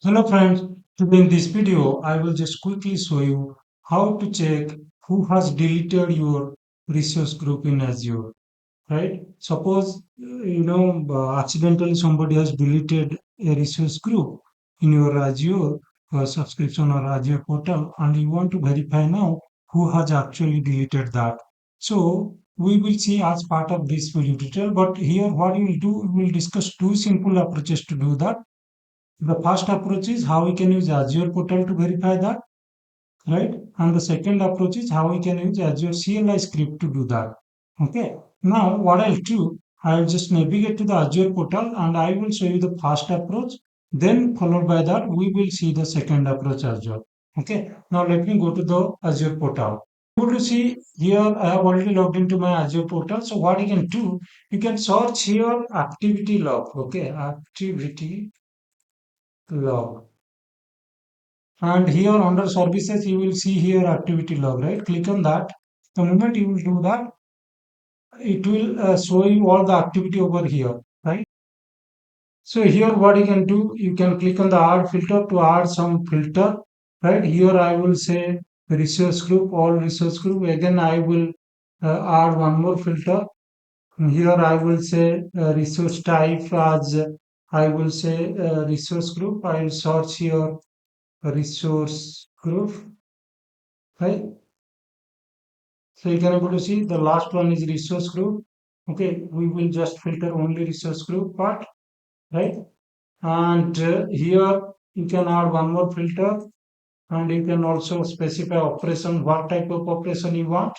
Hello friends, today in this video I will just quickly show you how to check who has deleted your resource group in Azure, right? Suppose accidentally somebody has deleted a resource group in your Azure subscription or Azure portal and you want to verify now who has actually deleted that. So we will see as part of this video detail, but here what we will do, we will discuss two simple approaches to do that. The first approach is how we can use Azure portal to verify that, right? And the second approach is how we can use Azure CLI script to do that. Okay. Now, what I'll do, I'll just navigate to the Azure portal and I will show you the first approach. Then, followed by that, we will see the second approach as well. Okay. Now, let me go to the Azure portal. Able to see here, I have already logged into my Azure portal. So, what you can do, you can search here activity log. Okay. Activity log. And here under services, you will see here activity log, right? Click on that. The moment you will do that, it will show you all the activity over here, right? So here what you can do, you can click on the add filter to add some filter, right? Here I will say resource group, all resource group. Again, I will add one more filter. Here I will say resource type as I will say resource group. I will search here resource group, right? So you can able to see the last one is resource group. Okay, we will just filter only resource group part, right? And here you can add one more filter and you can also specify operation, what type of operation you want.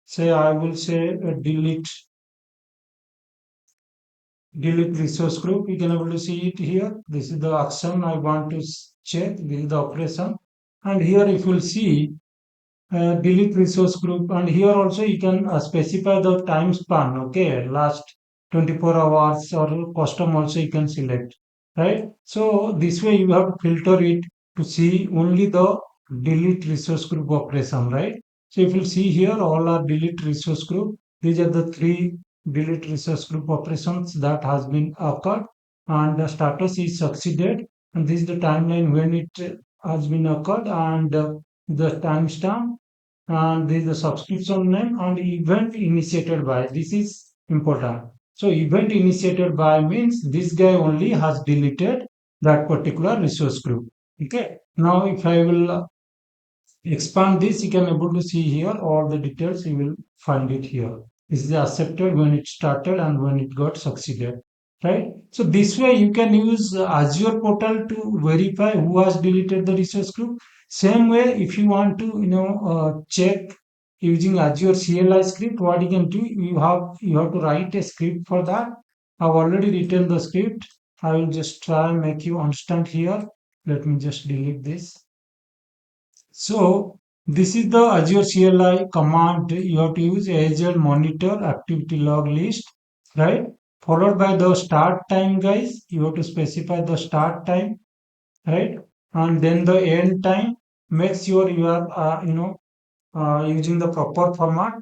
Say I will say delete resource group. You can able to see it here. This is the action I want to check. This is the operation. And here if you'll see delete resource group and here also you can specify the time span, okay, last 24 hours or custom also you can select, right? So this way you have to filter it to see only the delete resource group operation, right? So if you see here all are delete resource group, these are the three delete resource group operations that has been occurred and the status is succeeded and this is the timeline when it has been occurred and the timestamp and this is the subscription name and event initiated by. This is important. So event initiated by means this guy only has deleted that particular resource group. Okay. Now if I will expand this, you can able to see here all the details. You will find it here. This is accepted when it started and when it got succeeded, right? So this way you can use Azure portal to verify who has deleted the resource group. Same way, if you want to check using Azure CLI script, what you can do, you have to write a script for that. I've already written the script. I will just try and make you understand here. Let me just delete this. So this is the Azure CLI command. You have to use Azure monitor activity log list, right? Followed by the start time, guys. You have to specify the start time, right? And then the end time. Make sure you are, using the proper format.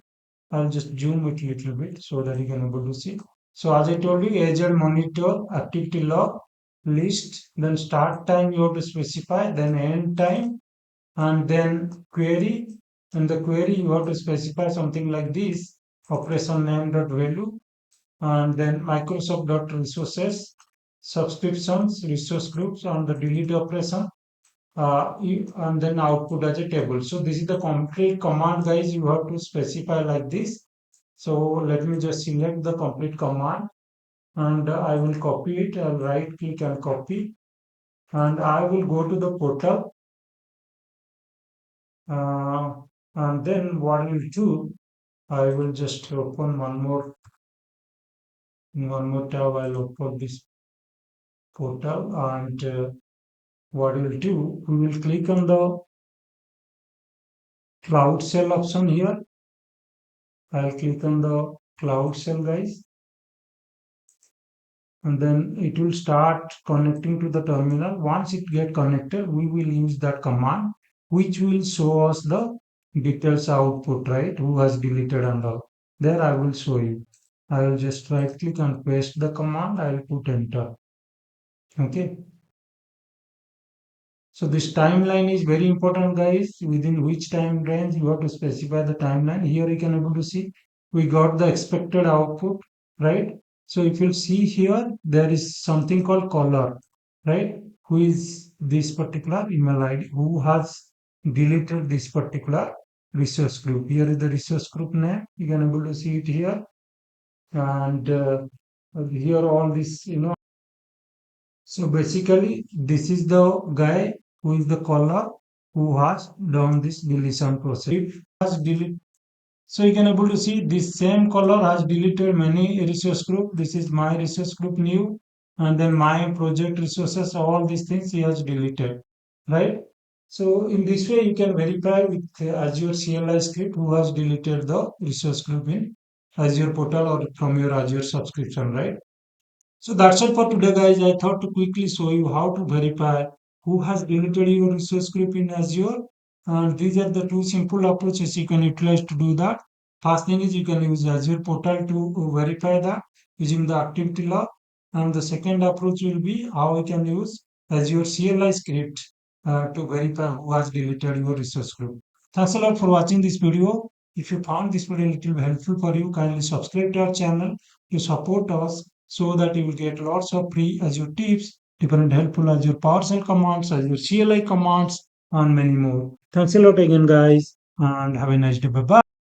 I'll just zoom it a little bit so that you can able to see. So as I told you, Azure monitor activity log list. Then start time you have to specify. Then end time and then query. In the query you have to specify something like this, operation name dot value and then Microsoft dot resources subscriptions resource groups and the delete operation and then output as a table. So this is the complete command, guys. You have to specify like this. So let me just select the complete command and I will copy it. I'll right click and copy and I will go to the portal. uh, and then what I will do, I will just open one more tab. I'll open this portal and what we'll do, we will click on the cloud shell option here. I'll click on the cloud shell, guys, and then it will start connecting to the terminal. Once it get connected, we will use that command, which will show us the details output, right? Who has deleted and all. There I will show you. I will just right click and paste the command. I will put enter. Okay. So this timeline is very important, guys. Within which time range you have to specify the timeline. Here you can able to see we got the expected output, right? So if you see here, there is something called caller, right? Who is this particular email ID? Who has deleted this particular resource group? Here is the resource group name. You can able to see it here, and here all this, so basically, this is the guy who is the caller who has done this deletion process. If has delete, so you can able to see this same caller has deleted many resource group. This is my resource group new, and then my project resources. All these things he has deleted, right? So in this way, you can verify with Azure CLI script who has deleted the resource group in Azure portal or from your Azure subscription, right? So that's all for today, guys. I thought to quickly show you how to verify who has deleted your resource group in Azure. And these are the two simple approaches you can utilize to do that. First thing is you can use Azure portal to verify that using the activity log. And the second approach will be how you can use Azure CLI script to verify who has deleted your resource group. Thanks a lot for watching this video. If you found this video a little helpful for you, kindly subscribe to our channel to support us so that you will get lots of free Azure tips, different helpful Azure PowerShell commands, Azure CLI commands, and many more. Thanks a lot again, guys, and have a nice day. Bye bye.